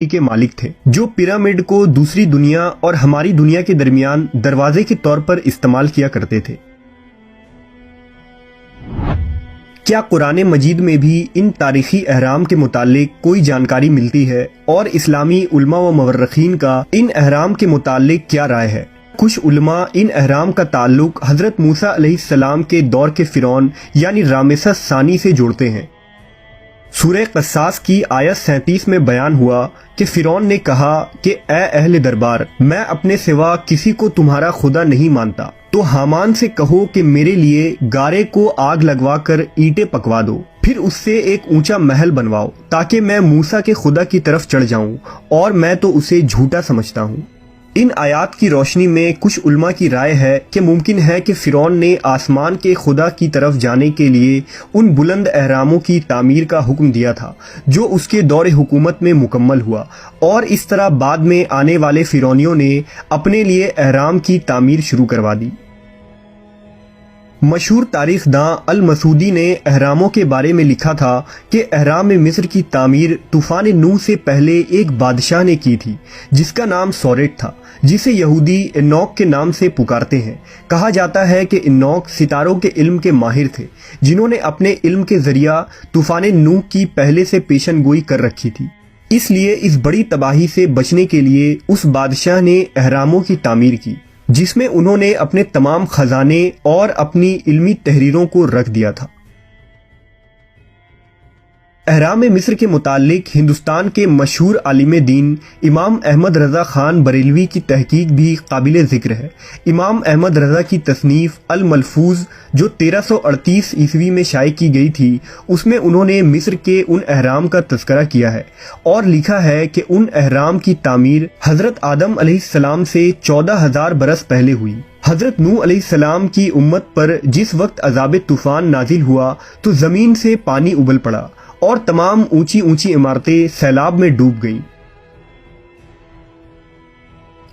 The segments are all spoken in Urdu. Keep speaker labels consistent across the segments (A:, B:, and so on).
A: کے مالک تھے جو پیرامڈ کو دوسری دنیا اور ہماری دنیا کے درمیان دروازے کے طور پر استعمال کیا کرتے تھے۔ کیا قرآن مجید میں بھی ان تاریخی اہرام کے متعلق کوئی جانکاری ملتی ہے اور اسلامی علماء و مورخین کا ان اہرام کے متعلق کیا رائے ہے؟ کچھ علماء ان اہرام کا تعلق حضرت موسیٰ علیہ السلام کے دور کے فرعون یعنی رامسس ثانی سے جوڑتے ہیں۔ سورہ قصاص کی آیت 37 میں بیان ہوا کہ فرعون نے کہا کہ اے اہل دربار، میں اپنے سوا کسی کو تمہارا خدا نہیں مانتا، تو حامان سے کہو کہ میرے لیے گارے کو آگ لگوا کر اینٹیں پکوا دو، پھر اس سے ایک اونچا محل بنواؤ تاکہ میں موسیٰ کے خدا کی طرف چڑھ جاؤں، اور میں تو اسے جھوٹا سمجھتا ہوں۔ ان آیات کی روشنی میں کچھ علماء کی رائے ہے کہ ممکن ہے کہ فرعون نے آسمان کے خدا کی طرف جانے کے لیے ان بلند اہراموں کی تعمیر کا حکم دیا تھا جو اس کے دور حکومت میں مکمل ہوا، اور اس طرح بعد میں آنے والے فرعونیوں نے اپنے لیے اہرام کی تعمیر شروع کروا دی۔ مشہور تاریخ داں المسعودی نے اہراموں کے بارے میں لکھا تھا کہ اہرام مصر کی تعمیر طوفان نوح سے پہلے ایک بادشاہ نے کی تھی جس کا نام سوریٹ تھا، جسے یہودی انوک کے نام سے پکارتے ہیں۔ کہا جاتا ہے کہ انوک ستاروں کے علم کے ماہر تھے جنہوں نے اپنے علم کے ذریعہ طوفان نوح کی پہلے سے پیشن گوئی کر رکھی تھی، اس لیے اس بڑی تباہی سے بچنے کے لیے اس بادشاہ نے اہراموں کی تعمیر کی، جس میں انہوں نے اپنے تمام خزانے اور اپنی علمی تحریروں کو رکھ دیا تھا۔ اہرام مصر کے متعلق ہندوستان کے مشہور عالم دین امام احمد رضا خان بریلوی کی تحقیق بھی قابل ذکر ہے۔ امام احمد رضا کی تصنیف الملفوظ جو 1338 عیسوی میں شائع کی گئی تھی، اس میں انہوں نے مصر کے ان اہرام کا تذکرہ کیا ہے اور لکھا ہے کہ ان اہرام کی تعمیر حضرت آدم علیہ السلام سے 14,000 برس پہلے ہوئی۔ حضرت نوح علیہ السلام کی امت پر جس وقت عذاب طوفان نازل ہوا تو زمین سے پانی ابل پڑا اور تمام اونچی اونچی عمارتیں سیلاب میں ڈوب گئیں۔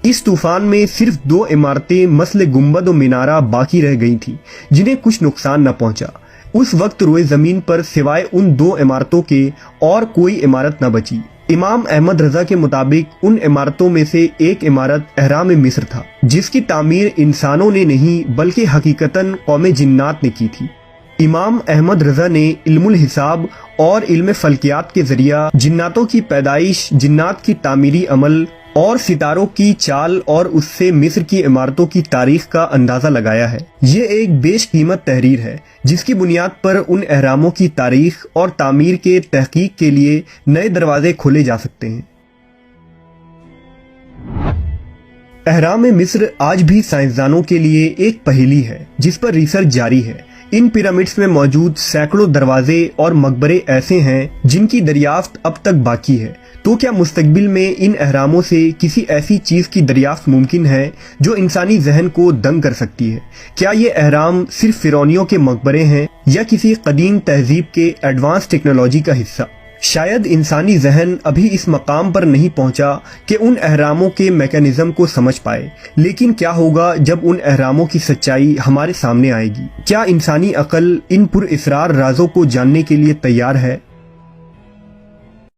A: اس طوفان میں صرف 2 عمارتیں مثل گنبد و مینارہ باقی رہ گئی تھیں جنہیں کچھ نقصان نہ پہنچا۔ اس وقت روئے زمین پر سوائے ان 2 عمارتوں کے اور کوئی عمارت نہ بچی۔ امام احمد رضا کے مطابق ان عمارتوں میں سے ایک عمارت اہرام مصر تھا جس کی تعمیر انسانوں نے نہیں بلکہ حقیقتاً قوم جنات نے کی تھی۔ امام احمد رضا نے علم الحساب اور علم فلکیات کے ذریعہ جناتوں کی پیدائش، جنات کی تعمیری عمل اور ستاروں کی چال اور اس سے مصر کی عمارتوں کی تاریخ کا اندازہ لگایا ہے۔ یہ ایک بیش قیمت تحریر ہے جس کی بنیاد پر ان اہراموں کی تاریخ اور تعمیر کے تحقیق کے لیے نئے دروازے کھولے جا سکتے ہیں۔ اہرام مصر آج بھی سائنسدانوں کے لیے ایک پہیلی ہے جس پر ریسرچ جاری ہے۔ ان پیرامڈز میں موجود سینکڑوں دروازے اور مقبرے ایسے ہیں جن کی دریافت اب تک باقی ہے۔ تو کیا مستقبل میں ان اہراموں سے کسی ایسی چیز کی دریافت ممکن ہے جو انسانی ذہن کو دنگ کر سکتی ہے؟ کیا یہ اہرام صرف فرعونیوں کے مقبرے ہیں یا کسی قدیم تہذیب کے ایڈوانس ٹیکنالوجی کا حصہ؟ شاید انسانی ذہن ابھی اس مقام پر نہیں پہنچا کہ ان اہراموں کے میکانزم کو سمجھ پائے، لیکن کیا ہوگا جب ان اہراموں کی سچائی ہمارے سامنے آئے گی؟ کیا انسانی عقل ان پر اسرار رازوں کو جاننے کے لیے تیار ہے؟